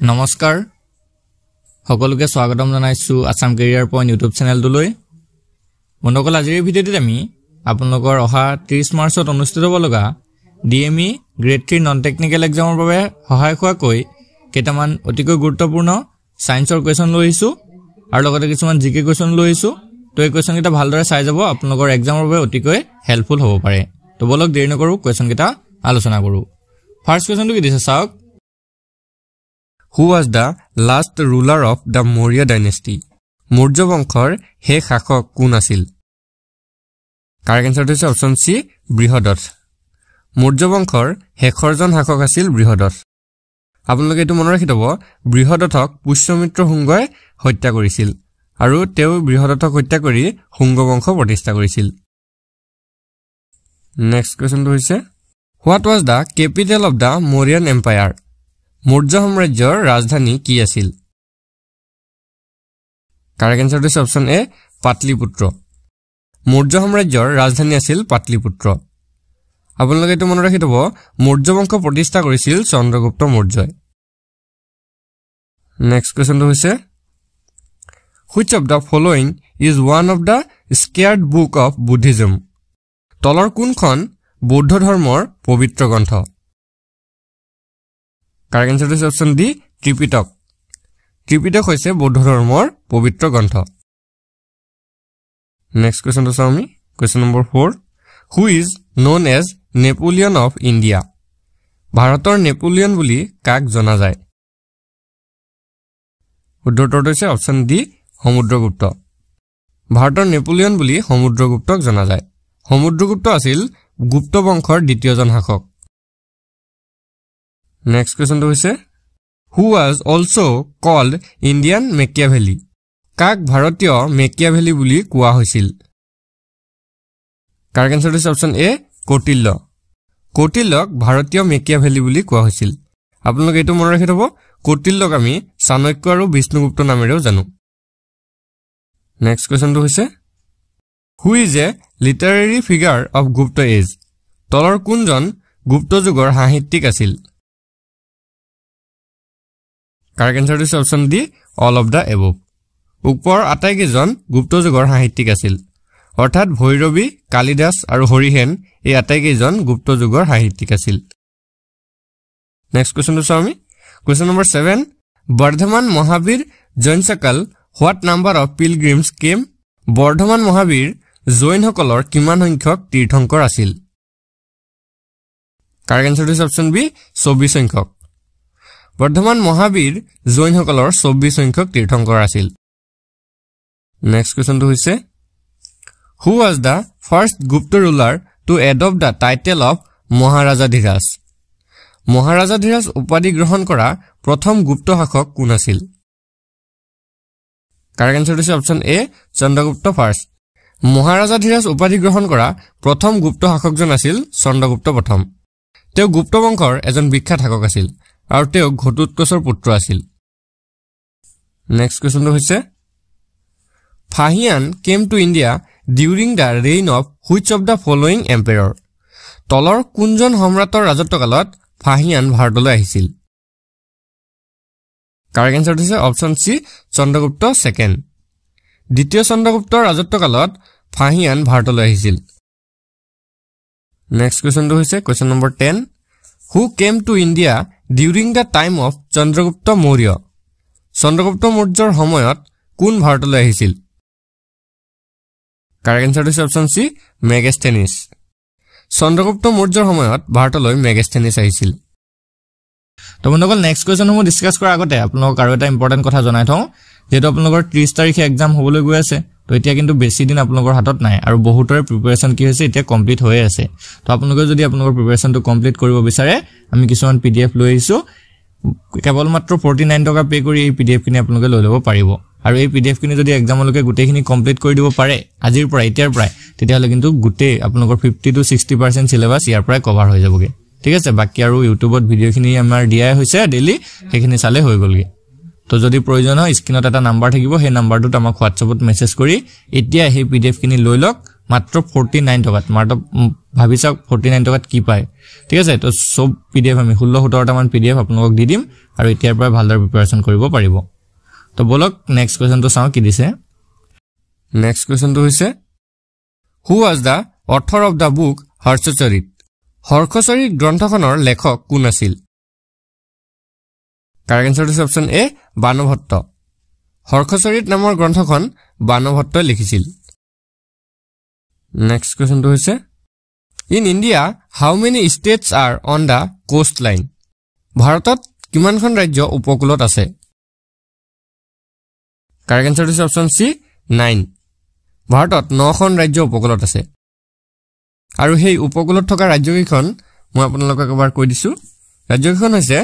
নমস্কাৰ সকলোকে স্বাগতম জনাইছো আসাম কেৰিয়াৰ পইণ্ট ইউটিউব চেনেলটোলৈ বন্ধুসকল আজিৰ ভিডিঅ'টোত আমি আপোনালোকৰ অহা 30 মাৰ্চত অনুষ্ঠিত হ'ব লগা ডিএমই গ্ৰেড 3 নন টেকনিক্যাল এক্সামৰ বাবে সহায় হোৱাকৈ কেইটামান অতিকৈ গুৰুত্বপূৰ্ণ সায়েন্সৰ কোৱেশ্যন লৈ আহিছো আৰু লগতে কিছুমান জিকে কোৱেশ্যন লৈ আহিছো তো এই কোৱেশ্যন কেইটা ভালদৰে চাই যাব আপোনালোকৰ এক্সামৰ বাবে অতিকৈ হেল্পফুল হ'ব পাৰে তো বলক দেৰি নকৰো কোৱেশ্যন কেইটা আলোচনা কৰো ফাৰ্স্ট কোৱেশ্যনটো কি দিছে চাওক Who was the last ruler of the Maurya dynasty? Maurya বংশৰ শেষ শাসক কোন আছিল? কাৰেক্ট আনসাৰটো হৈছে অপচন সি বৃহদত্ত। মৌৰ্য বংশৰ শেষৰজন শাসক আছিল বৃহদত্ত। আপোনালোকে এটো মনত ৰাখি থব বৃহদত্তক পুষ্যমিত্ৰ শুংগই হত্যা কৰিছিল আৰু তেওঁ বৃহদত্তক হত্যা কৰি শুংগ বংশ প্ৰতিষ্ঠা কৰিছিল। নেক্সট কোৱেশ্যনটো হৈছে What was the capital of the Mauryan empire? Maurya সাম্ৰাজ্যৰ ৰাজধানী কি আছিল? কাৰেক্ট আনসাৰটো হৈছে অপচন এ পাটলিপুত্ৰ। মৌৰ্য সাম্ৰাজ্যৰ ৰাজধানী আছিল পাটলিপুত্ৰ। আপোনালোকে এটো মনত ৰাখি থব মৌৰ্য বংশ প্ৰতিষ্ঠা কৰিছিল চন্দ্ৰগুপ্ত মৌৰ্যই। নেক্সট কোৱেশ্যনটো হৈছে Which of the following is one of the sacred book of Buddhism? তলৰ কোনখন বৌদ্ধ ধৰ্মৰ পবিত্ৰ গ্ৰন্থ? কাৰেক্ট আনসাৰটো হৈছে অপচন ডি ত্ৰিপিটক। ত্ৰিপিটক হৈছে বৌদ্ধ ধৰ্মৰ পবিত্ৰ গ্ৰন্থ। নেক্সট কোৱেশ্যনটো চাওঁ আমি question number 4 Who is known as Napoleon of India? ভাৰতৰ নেপোলিয়ন বুলি কাক জনা যায়? উত্তৰটো হৈছে অপচন ডি সমুদ্ৰগুপ্ত। ভাৰতৰ নেপোলিয়ন বুলি সমুদ্ৰগুপ্তক জনা যায়। সমুদ্ৰগুপ্ত আছিল গুপ্ত বংশৰ দ্বিতীয়জন শাসক। Next question to is Who was also called Indian Machiavelli? কাক ভাৰতীয় মেকিয়াভেলি বুলি কোৱা হৈছিল? Correct answer is option A Kautilya. কৌটিল্যক ভাৰতীয় মেকিয়াভেলি বুলি কোৱা হৈছিল। আপোনালোকে এটো মনত ৰাখি থব কৌটিল্যক আমি চাণক্য আৰু বিষ্ণুগুপ্ত নামেৰেও জানো। Next question to is Who is a literary figure of Gupta age? তলৰ কোনজন গুপ্ত যুগৰ সাহিত্যিক আছিল? Correct answer is option D all of the above। ওপৰ আটাইকেইজন গুপ্ত যুগৰ সাহিত্যিক আছিল অৰ্থাৎ ভৈৰৱী কালিদাস আৰু হৰিহেন এই আটাইকেইজন গুপ্ত যুগৰ সাহিত্যিক আছিল। নেক্সট কোৱেশ্যনটো চাওঁ আমি question number 7 Vardhaman Mahavir Jain circle what number of pilgrims came? Vardhaman Mahavir জৈনসকলৰ কিমান সংখ্যক তীৰ্থংকৰ আছিল? Correct answer is option B 24 সংখ্যক। বৰ্ধমান মহাবীৰ জৈনসকলৰ 24 সংখ্যক তীৰ্থংকৰ আছিল। নেক্সট কোৱেশ্যনটো হৈছে Who was the first Gupta ruler to adopt the title of Maharajaধিৰাজ? মহাৰাজাধিৰাজ উপাধি গ্ৰহণ কৰা প্ৰথম গুপ্ত শাসক কোন আছিল? কাৰেক্ট আনসাৰ হৈছে অপচন এ চন্দ্ৰগুপ্ত ফাৰ্ষ্ট। মহাৰাজাধিৰাজ উপাধি গ্ৰহণ কৰা প্ৰথম গুপ্ত শাসকজন আছিল চন্দ্ৰগুপ্ত প্ৰথম। তেওঁ গুপ্ত বংশৰ এজন বিখ্যাত শাসক আছিল আৰু তেওঁ ঘটোৎকচৰ পুত্ৰ আছিল। নেক্সট কোৱেশ্যনটো হৈছে Fahien came to India during the reign of which of the following empire? তলৰ কোনজন সম্ৰাটৰ ৰাজত্বকালত ফাহিয়ান ভাৰতলৈ আহিছিল? কাৰেক্ট আনসাৰ হৈছে অপচন সি চন্দ্ৰগুপ্ত ছেকেণ্ড। দ্বিতীয় চন্দ্ৰগুপ্তৰ ৰাজত্বকালত ফাহিয়ান ভাৰতলৈ আহিছিল। নেক্সট কোৱেশ্যনটো হৈছে question number 10 Who came to India during the time of Chandragupta Maurya? Chandragupta মৌৰ্যৰ সময়ত কোন ভাৰতলৈ আহিছিল? কাৰেক্ট আনসাৰ হৈছে অপচন সি মেগাস্থেনিছ। চন্দ্ৰগুপ্ত মৌৰ্যৰ সময়ত ভাৰতলৈ মেগাস্থেনিছ আহিছিল। তো বন্ধুসকল নেক্সট কুৱেশ্যনসমূহ ডিছকাছ কৰাৰ আগতে আপোনালোকক আৰু এটা ইম্পৰ্টেণ্ট কথা জনাই থওঁ যেহেতু আপোনালোকৰ 30 তাৰিখে এক্সাম হ'বলৈ গৈ আছে তো এতিয়া কিন্তু বেছি দিন আপোনালোকৰ হাতত নাই আৰু বহুতৰে প্ৰিপাৰেচন কি হৈছে এতিয়া কমপ্লিট হৈ আছে। তো আপোনালোকে যদি আপোনালোকৰ প্ৰিপাৰেচনটো কমপ্লিট কৰিব বিচাৰে আমি কিছুমান PDF লৈ আহিছো কেৱল মাত্ৰ 49 টকা পে কৰি এই PDF খিনি আপোনালোকে লৈ ল'ব পাৰিব আৰু এই PDF খিনি যদি এক্সামলৈকে গোটেইখিনি কমপ্লিট কৰি দিব পাৰে আজিৰ পৰা এতিয়াৰ পৰা তেতিয়াহ'লে কিন্তু গোটেই আপোনালোকৰ 50 to 60% সিলেবাস ইয়াৰ পৰা কভাৰ হৈ যাবগে। ঠিক আছে বাকি আৰু ইউটিউবত ভিডিঅ'খিনি আমাৰ দিয়াই হৈছে ডেইলি সেইখিনি চালে হৈ গ'লগে। তো যদি প্ৰয়োজন হয় স্ক্ৰিনত এটা নাম্বাৰ থাকিব সেই নাম্বাৰটোত আমাক WhatsAppত মেছেজ কৰি এতিয়া এই PDF খিনি লৈ লওক মাত্ৰ 49 টকাত মাত্ৰ ভাবি চাওক 49 টকাত কি পায় ঠিক আছে তো সব পিডিএফ আমি 16-17টা মান পিডিএফ আপোনালোকক দি দিম আৰু এতিয়াৰ পৰা ভালদৰে প্ৰিপাৰেচন কৰিব পাৰিব তো বলক নেক্সট কোৱেশ্চনটো চাও কি দিছে নেক্সট কোৱেশ্চনটো হৈছে who was the author of the book Harshacharita Harshacharita গ্ৰন্থখনৰ লেখক কোন আছিল correct answer is option A Banabhatta হৰ্ষচৰিত নামৰ গ্ৰন্থখন বাণভট্টই লিখিছিল নেক্সট কোৱেশ্চনটো হৈছে in India how many states are on the coastline ভাৰতত কিমানখন ৰাজ্য উপকূলত আছে correct answer is option C 9 ভাৰতত 9খন ৰাজ্য উপকূলত আছে আৰু সেই উপকূলত থকা ৰাজ্যকেইখন মই আপোনালোকক এবাৰ কৈ দিছো ৰাজ্যকেইখন হৈছে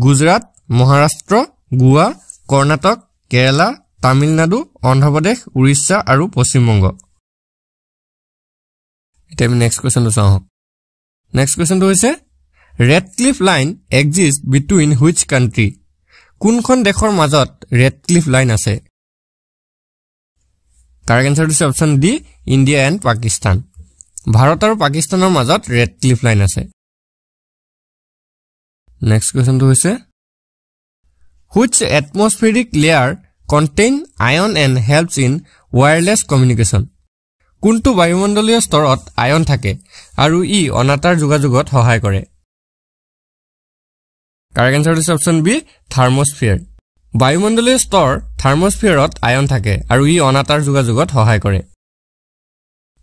গুজৰাট মহাৰাষ্ট্ৰ গোৱা কৰ্ণাটক কেৰালা তামিলনাডু অন্ধ্ৰপ্ৰদেশ উৰিষ্যা আৰু পশ্চিম বংগ এটা আমি নেক্সট কোৱেশ্চনটো চাওঁ নেক্সট কোৱেশ্চনটো হৈছে Radcliffe line exist between which country কোনখন দেশৰ মাজত ৰেড ক্লিফ লাইন আছে correct answer is option D India and Pakistan ভাৰত আৰু পাকিস্তানৰ মাজত ৰেড ক্লিফ লাইন আছে নেক্সট কোৱেশ্চনটো হৈছে which atmospheric layer contain ion and helps in wireless communication কোনটো বায়ুমণ্ডলীয় স্তৰত আয়ন থাকে আৰু ই অনাতাৰ যোগাযোগত সহায় কৰে correct answer is option B thermosphere বায়ুমণ্ডলীয় স্তৰ থাৰ্মোস্ফিয়াৰত আয়ন থাকে আৰু ই অনাতাৰ যোগাযোগত সহায় কৰে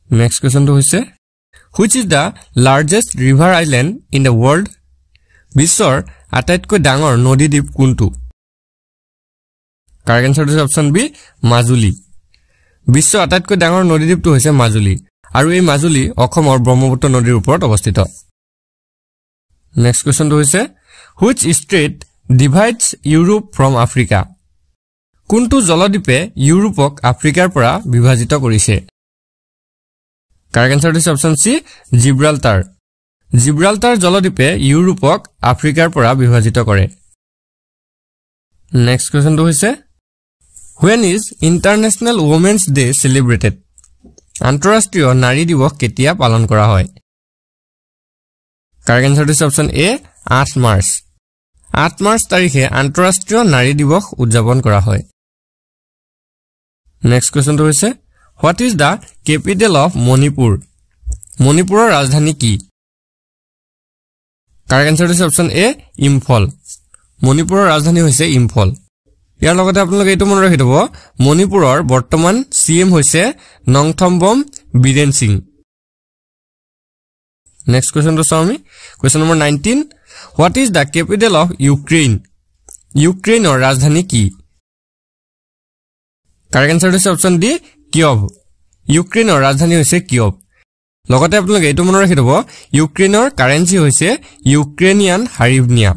নেক্সট কোৱেশ্চনটো হৈছে which is the largest river island in the world বিশ্বৰ আটাইতকৈ ডাঙৰ নদী দ্বীপ কোনটো correct answer is option B Majuli বিশ্বৰ আটাইতকৈ ডাঙৰ নদী দ্বীপটো হৈছে মাজুলী আৰু এই মাজুলী অসমৰ ব্ৰহ্মপুত্ৰ নদীৰ ওপৰত অৱস্থিত নেক্সট কোৱেশ্চনটো হৈছে which strait divides Europe from Africa কোনটো জলদ্বীপে ইউৰোপক আফ্ৰিকাৰ পৰা বিভাজিত কৰিছে correct answer is option C Gibraltar জলদ্বীপে ইউৰোপক আফ্ৰিকাৰ পৰা বিভাজিত কৰে নেক্সট কোৱেশ্চনটো হৈছে When is International Women's Day celebrated? আন্তঃৰাষ্ট্ৰীয় নাৰী দিৱস কেতিয়া পালন কৰা হয়? Correct answer is option A 8 March 8 March তাৰিখে আন্তঃৰাষ্ট্ৰীয় নাৰী দিৱস উদযাপন কৰা হয় Next question to হৈছে What is the capital of Manipur? মণিপুৰৰ ৰাজধানী কি? Correct answer is option A Imphal মণিপুৰৰ ৰাজধানী হৈছে ইম্ফল ইয়াৰ লগতে আপোনালোকে এটো মনত ৰাখিব মণিপুৰৰ বৰ্তমান সিএম হৈছে নংথম্বম Biren Singh Next question to Swami question number 19 What is the capital of Ukraine Ukraineৰ ৰাজধানী কি Correct answer is option D Kyiv Ukraineৰ ৰাজধানী হৈছে Kyiv লগতে আপোনালোকে এটো মনত ৰাখিব ইউক্ৰেইনৰ কাৰেন্সি হৈছে ইউক্ৰেনিয়ান হাৰিভনিয়া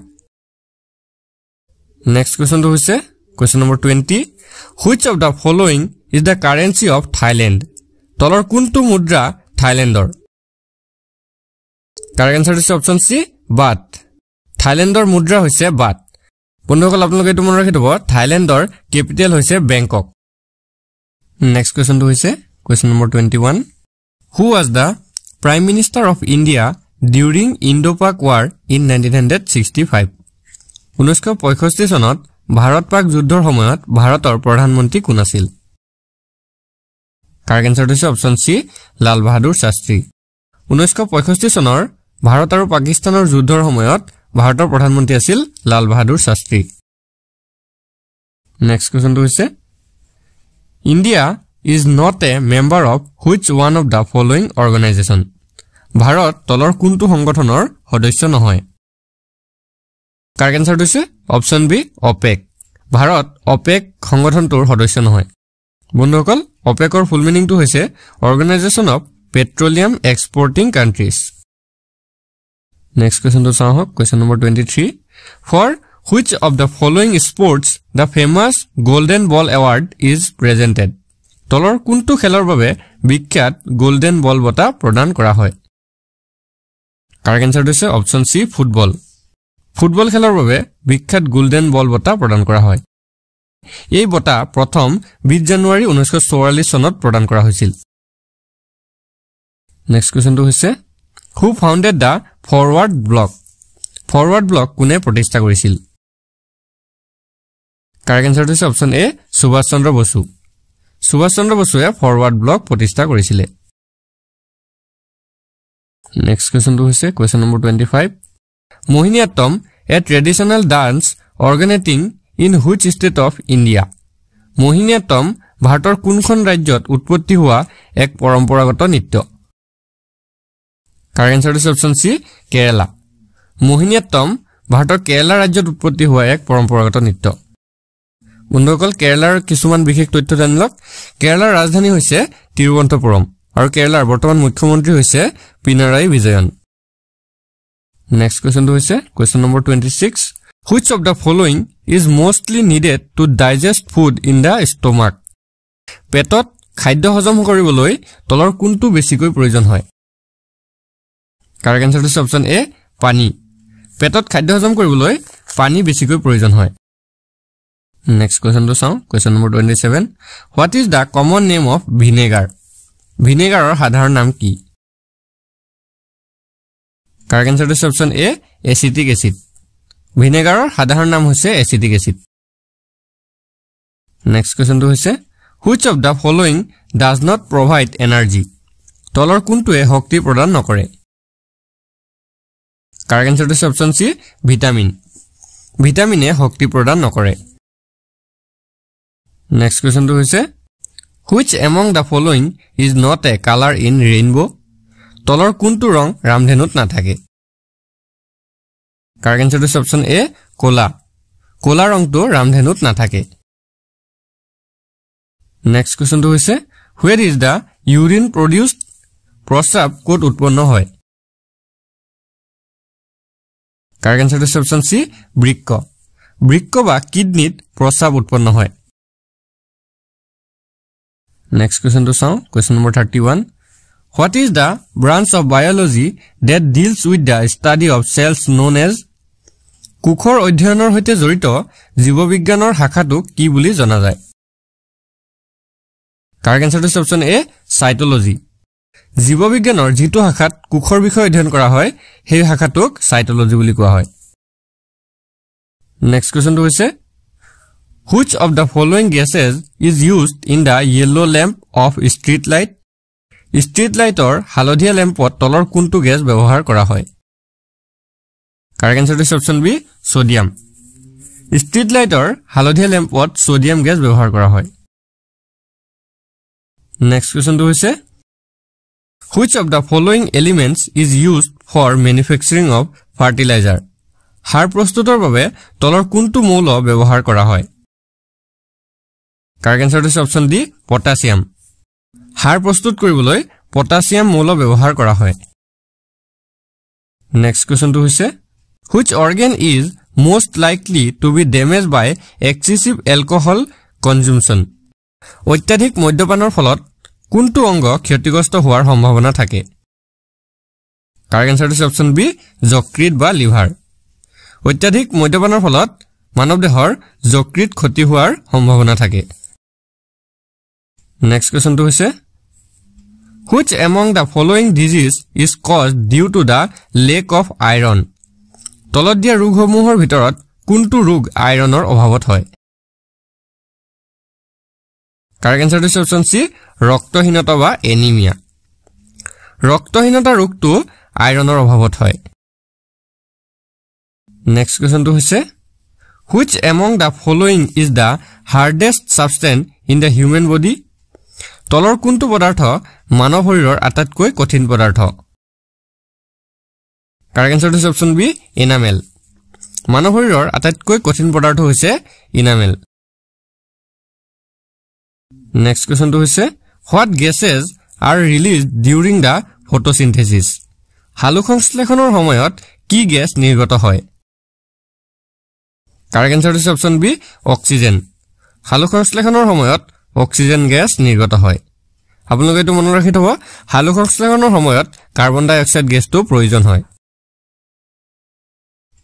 Next question to হৈছে question number 20 Which of the following is the currency of Thailand তলৰ কোনটো মুদ্ৰা থাইলেণ্ডৰ Correct answer is option C baht থাইলেণ্ডৰ মুদ্ৰা হৈছে baht বন্ধুসকল আপোনালোকে এটো মনত ৰাখিব থাইলেণ্ডৰ ক্যাপিটেল হৈছে বেংকক Next question to হৈছে question number 21 Who was the Prime Minister of India during Indo-Pak War in 1965 1965 চনত ভাৰত-পাক যুদ্ধৰ সময়ত ভাৰতৰ প্ৰধানমন্ত্ৰী কোন আছিল Correct answer হৈছে option C লাল বাহাদুৰ শাস্ত্ৰী 1965 চনৰ ভাৰত আৰু পাকিস্তানৰ যুদ্ধৰ সময়ত ভাৰতৰ প্ৰধানমন্ত্ৰী আছিল লাল বাহাদুৰ শাস্ত্ৰী Next question হৈছে India is not a member of which one of the following organization Bharat তলৰ কোনটো সংগঠনৰ সদস্য নহয় Correct answer হৈছে option B OPEC Bharat OPEC সংগঠনটোৰ সদস্য নহয় বন্ধুসকল OPECৰ ফুল মিনিংটো হৈছে Organization of Petroleum Exporting Countries Next question to চাওক question number 23 For which of the following sports the famous Golden Ball Award is presented তলৰ কোনটো খেলৰ বাবে বিখ্যাত গোল্ডেন বল বঁটা প্ৰদান কৰা হয় Correct answer হৈছে option C ফুটবল ফুটবল খেলৰ বাবে বিখ্যাত গোল্ডেন বল বঁটা প্ৰদান কৰা হয় এই বঁটা প্ৰথম 20 জানুৱাৰী 1944 চনত প্ৰদান কৰা হৈছিল নেক্সট কোৱেশ্চনটো হৈছে হু ফাউণ্ডেড দা ফৰৱাৰ্ড ব্লক ফৰৱাৰ্ড ব্লক কোনে প্ৰতিষ্ঠা কৰিছিল কাৰেক্ট এনসাৰটো হৈছে অপচন এ সুভাষ চন্দ্ৰ বসু সুভাষ চন্দ্ৰ বসুৱে ফৰৱাৰ্ড ব্লক প্ৰতিষ্ঠা কৰিছিল নেক্সট কোৱেশ্চনটো হৈছে question number 25 Mohiniyattam A traditional dance organising in which state of India Mohiniyattam ভাৰতৰ কোনখন ৰাজ্যত উৎপত্তি হোৱা এক পৰম্পৰাগত নৃত্য কাৰেক্ট এনসাৰটো হৈছে অপচন সি কেৰালা মোহিনীঅট্টম ভাৰতৰ কেৰালা ৰাজ্যত উৎপত্তি হোৱা এক পৰম্পৰাগত নৃত্য বন্ধুসকল কেৰালাৰ কিছুমান বিশেষ তথ্য জানিলক কেৰালাৰ ৰাজধানী হৈছে তিৰুৱন্তপুৰম আৰু কেৰালাৰ বৰ্তমান মুখ্যমন্ত্ৰী হৈছে পিনাৰায়ি বিজয়ন নেক্সট কোৱেশ্চনটো হৈছে question number 26 which of the following is mostly needed to digest food in the stomach পেটত খাদ্য হজম কৰিবলৈ তলৰ কোনটো বেছিকৈ প্ৰয়োজন হয় কাৰেক্ট এনসাৰটো হৈছে অপচন এ পানী পেটত খাদ্য হজম কৰিবলৈ পানী বেছিকৈ প্ৰয়োজন হয় নেক্সট কোৱেশ্চনটো চাওঁ question number 27 what is the common name of vinegar ভিনেগাৰৰ সাধাৰণ নাম কি কাৰেক্ট এনসাৰটো হৈছে অপচন এ এচিটিক এচিড ভিনেগাৰৰ সাধাৰণ নাম হৈছে এচিটিক এচিড নেক্সট কোৱেশ্চনটো হৈছে which of the following does not provide energy তলৰ কোনটোৱে শক্তি প্ৰদান নকৰে কাৰেক্ট এনসাৰটো হৈছে অপচন সি ভিটামিন ভিটামিনে শক্তি প্ৰদান নকৰে নেক্সট কোৱেশ্চনটো হৈছে which among the following is not a colour in rainbow তলৰ কোনটো ৰং ৰামধেনুত নাথাকে কাৰেক্ট এনসাৰটো হৈছে অপচন এ কোলা কোলা ৰংটো ৰামধেনুত নাথাকে নেক্সট কোৱেশ্চনটো হৈছে হুৱেৰ ইজ দা ইউৰিন প্ৰডিউসড প্ৰস্ৰাৱ ক'ত উৎপন্ন হয় কাৰেক্ট এনসাৰটো হৈছে অপচন সি বৃক্ক বৃক্ক বা কিডনিত প্ৰস্ৰাৱ উৎপন্ন হয় নেক্সট কোৱেশ্চনটো চাওঁ question number 31 what is the branch of biology that deals with the study of cells known as কোষৰ অধ্যয়নৰ সৈতে জড়িত জীৱবিজ্ঞানৰ শাখাটোক কি বুলি জনা যায় কাৰেক্ট এনসাৰটো হৈছে অপচন এ সাইটোলজি জীৱবিজ্ঞানৰ যিটো শাখাত কোষৰ বিষয়ে অধ্যয়ন কৰা হয় সেই শাখাটোক সাইটোলজি বুলি কোৱা হয় নেক্সট কোৱেশ্চনটো হৈছে Which of the following gases is used in the yellow lamp of street light? Street light or হালধীয়া ল্যাম্পত তলৰ কোনটো গ্যাস ব্যৱহাৰ কৰা হয়? Correct answer is option B, sodium. Street light or হালধীয়া ল্যাম্পত sodium gas ব্যৱহাৰ কৰা হয়। Next question to হৈছে Which of the following elements is used for manufacturing of fertilizer? সাৰ প্ৰস্তুতৰ বাবে তলৰ কোনটো মৌল ব্যৱহাৰ কৰা হয়? Correct answer is option D, potassium. সাৰ প্ৰস্তুত কৰিবলৈ potassium মৌল ব্যৱহাৰ কৰা হয়। Next question to হৈছে Which organ is most likely to be damaged by excessive alcohol consumption? অত্যাধিক মদ্যপানৰ ফলত কোনটো অংগ ক্ষতিগ্ৰস্ত হোৱাৰ সম্ভাৱনা থাকে? Correct answer is option B, যকৃত বা লিভাৰ। অত্যাধিক মদ্যপানৰ ফলত মানৱ দেহৰ যকৃত ক্ষতি হোৱাৰ সম্ভাৱনা থাকে। Next question to হৈছে Which among the following disease is caused due to the lack of iron? তলত দিয়া ৰোগসমূহৰ ভিতৰত কোনটো ৰোগ আইৰণৰ অভাৱত হয়? Correct answer is option C, ৰক্তহীনতা বা এনিমিয়া। ৰক্তহীনতা ৰোগটো আইৰণৰ অভাৱত হয়। Next question to হৈছে Which among the following is the hardest substance in the human body? তলৰ কোনটো পদাৰ্থ মানৱ শৰীৰৰ আটাইতকৈ কঠিন পদাৰ্থ? Correct answer is option B, enamel. মানৱ শৰীৰৰ আটাইতকৈ কঠিন পদাৰ্থ হৈছে enamel. Next question to হৈছে What gases are released during the photosynthesis? সালোকসংশ্লেষণৰ সময়ত কি গ্যাস নিৰ্গত হয়? Correct answer is option B, oxygen. সালোকসংশ্লেষণৰ সময়ত অক্সিজেন গ্যাস নিৰ্গত হয়। আপোনালোকে এটো মনত ৰাখি থব সালোকসংশ্লেষণৰ সময়ত কাৰ্বন ডাই অক্সাইড গ্যাসটো প্ৰয়োজন হয়।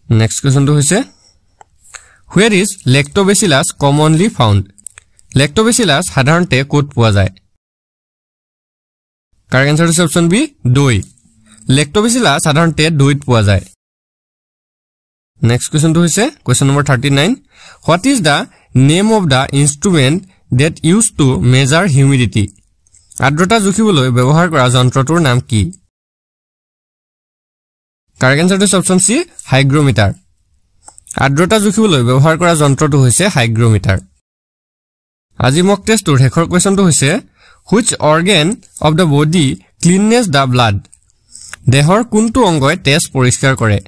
Next question to হৈছে Where is lactobacillus commonly found? Lactobacillus সাধাৰণতে ক'ত পোৱা যায়? কাৰেক্ট আনসাৰটো হৈছে অপচন বি দৈ লেক্টোবেচিলাছ সাধাৰণতে দৈত পোৱা যায় নেক্সট কোৱেশ্চনটো হৈছে question number 39 what is da name of the instrument that used to measure humidity আৰ্দ্ৰতা জুখিবলৈ ব্যৱহাৰ কৰা যন্ত্ৰটোৰ নাম কি কাৰেক্ট আনসাৰটো হৈছে অপচন সি হাইগ্ৰোমিটাৰ আৰ্দ্ৰতা জুখিবলৈ ব্যৱহাৰ কৰা যন্ত্ৰটো হৈছে হাইগ্ৰোমিটাৰ আজি মক টেষ্টৰ শেষৰ কোৱেশ্চনটো হৈছে which organ of the body cleanses the blood দেহৰ কোনটো অংগই তেজ পৰিষ্কাৰ কৰে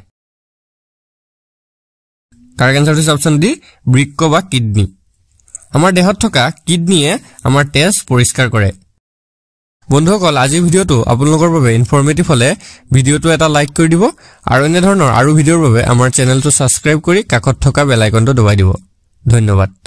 কাৰেক্ট আনসাৰটো হৈছে অপচন ডি বৃক্ক বা কিডনি আমাৰ দেহত থকা কিডনিয়ে আমাৰ তেজ পৰিষ্কাৰ কৰে বন্ধুসকল আজি ভিডিওটো আপোনালোকৰ বাবে ইনফৰমেটিভ হলে ভিডিওটো এটা লাইক কৰি দিব আৰু এনে ধৰণৰ আৰু ভিডিওৰ বাবে আমাৰ চেনেলটো সাবস্ক্ৰাইব কৰি কাষত থকা বেল আইকনটো দবাই দিব ধন্যবাদ